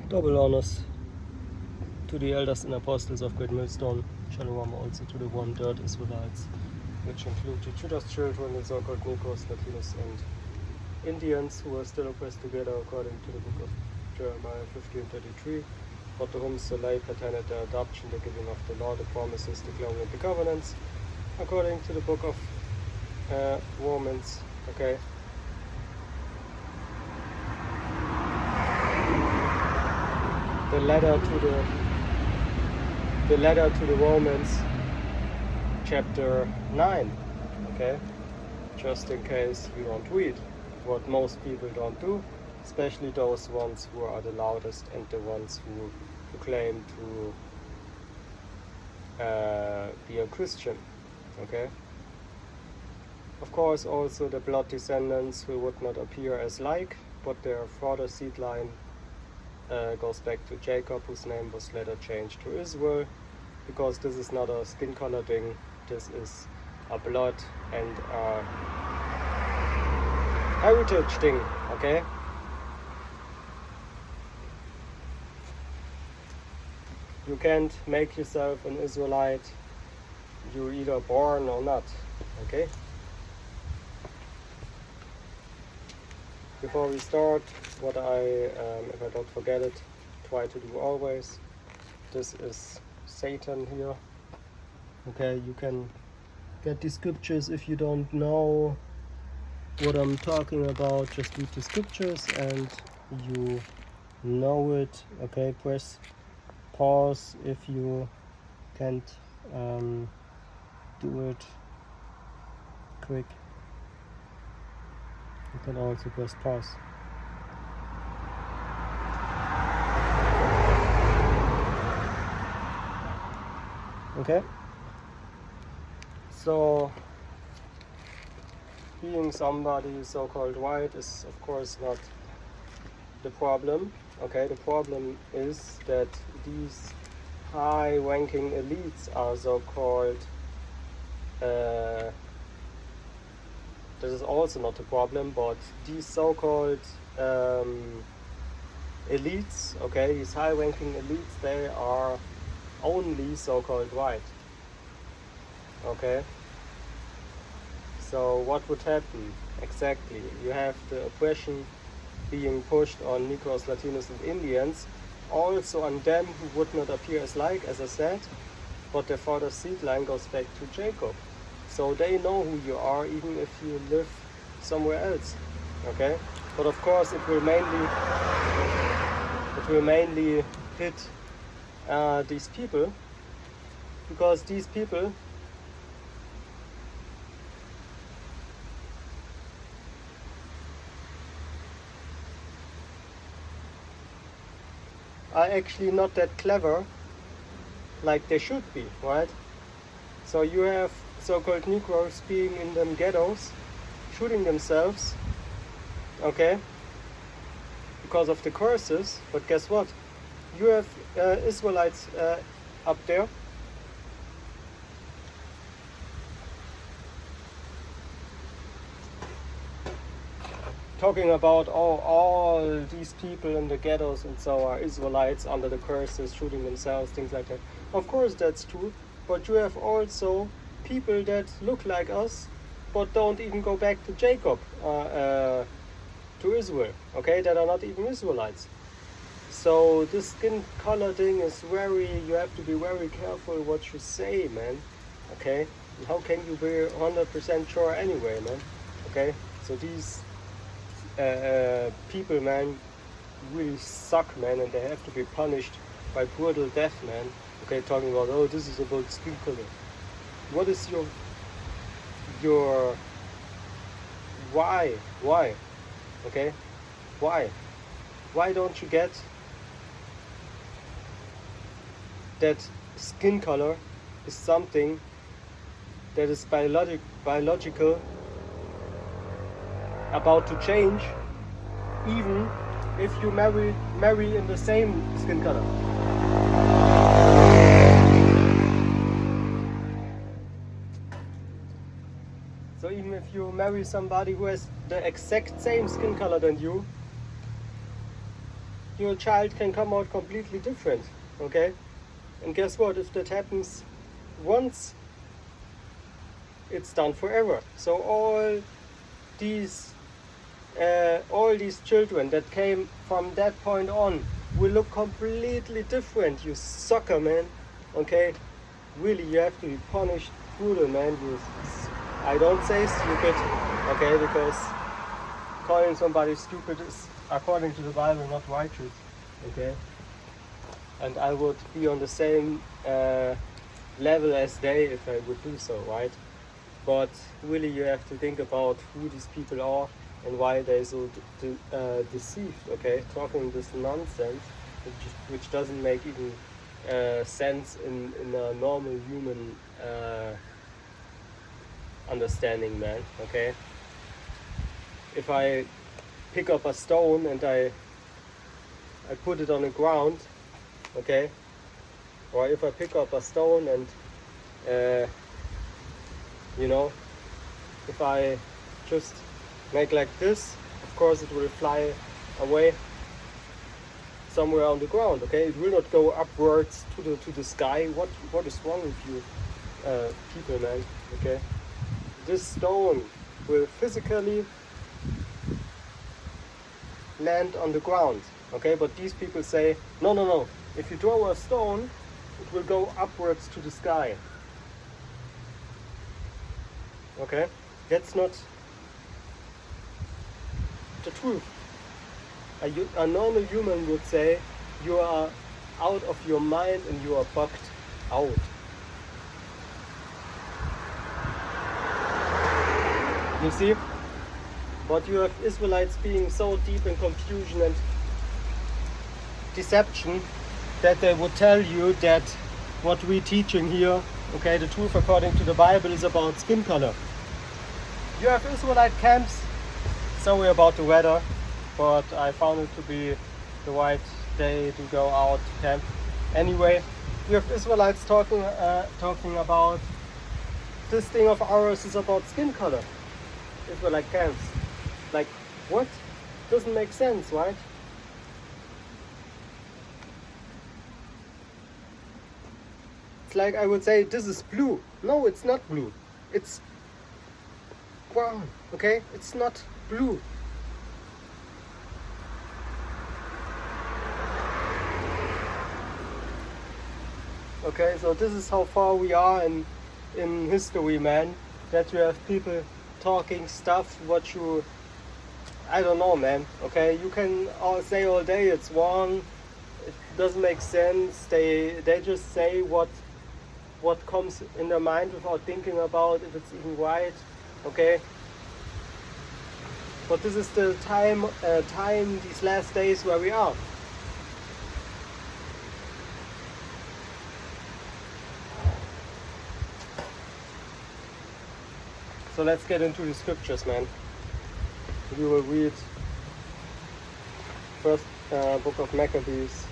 Double honors to the elders and apostles of Great Millstone. Shalom also to the 1/3 Israelites, which include the Judas children, the so-called Negroes, Latinos, and Indians who are still oppressed together according to the book of Jeremiah 15:33. But to whom Soleil pertained the adoption, the giving of the law, the promises, the glory, and the covenants, according to the book of Romans. Okay. The letter to the Romans, chapter 9. Okay, just in case you don't read, what most people don't do, especially those ones who are the loudest and the ones who claim to be a Christian. Okay. Of course, also the blood descendants who would not appear as like, but their further seed line goes back to Jacob, whose name was later changed to Israel, because this is not a skin color thing, this is a blood and a heritage thing, okay? You can't make yourself an Israelite, you're either born or not, okay? Before we start, what if I don't forget it, try to do always. This is Satan here. Okay, you can get the scriptures if you don't know what I'm talking about. Just read the scriptures and you know it. Okay, press pause if you can't do it quick. You can also press pause. Okay, so being somebody so-called white is of course not the problem. Okay, the problem is that these high-ranking elites are so-called this is also not a problem, but these so-called elites, okay, these high-ranking elites, they are only so-called white. Okay, so what would happen exactly? You have the oppression being pushed on Negroes, Latinos, and Indians, also on them who would not appear as like, as I said, but their father's seed line goes back to Jacob. So they know who you are, even if you live somewhere else. Okay, but of course it will mainly hit these people, because these people are actually not that clever like they should be, right? So you have so-called Negroes being in them ghettos, shooting themselves, okay, because of the curses. But guess what? You have Israelites up there talking about all these people in the ghettos and so are Israelites under the curses, shooting themselves, things like that. Of course that's true, but you have also people that look like us but don't even go back to Jacob, to Israel, okay, that are not even Israelites. So this skin color thing is you have to be very careful what you say, man, okay? How can you be 100% sure anyway, man? Okay, so these people, man, really suck, man, and they have to be punished by brutal death, man. Okay, talking about, oh, this is about skin color. What is your why? Okay, why don't you get that skin color is something that is biological, about to change, even if you marry in the same skin color. So even if you marry somebody who has the exact same skin color than you, your child can come out completely different, okay? And guess what? If that happens once, it's done forever. So all these children that came from that point on will look completely different. You sucker, man. Okay? Really, you have to be punished brutal, man. I don't say stupid, okay? Because calling somebody stupid is, according to the Bible, not righteous, okay? And I would be on the same level as they if I would do so, right? But really, you have to think about who these people are and why they're so deceived, okay? Talking this nonsense, which doesn't make even sense in a normal human understanding, man, okay? If I pick up a stone and I put it on the ground, okay? Or if I pick up a stone and you know, if I just make like this, of course it will fly away somewhere on the ground, okay? It will not go upwards to the sky. What is wrong with you people, man, okay? This stone will physically land on the ground, okay? But these people say, no, if you throw a stone, it will go upwards to the sky. Okay? That's not the truth. A normal human would say, you are out of your mind and you are bugged out. You see? But you have Israelites being so deep in confusion and deception that they would tell you that what we're teaching here, okay, the truth according to the Bible is about skin color. You have Israelite camps. Sorry about the weather, but I found it to be the right day to go out to camp. Anyway, you have Israelites talking about this thing of ours is about skin color. Israelite camps. Like, what? Doesn't make sense, right? It's like I would say this is blue. No, it's not blue. It's brown, okay? It's not blue. Okay, so this is how far we are in history, man. That you have people talking stuff what you, I don't know, man. Okay, you can all say all day it's wrong, it doesn't make sense. They just say what comes in their mind without thinking about if it's even right. Okay. But this is the time these last days where we are. So let's get into the scriptures, man. We will read first book of Maccabees,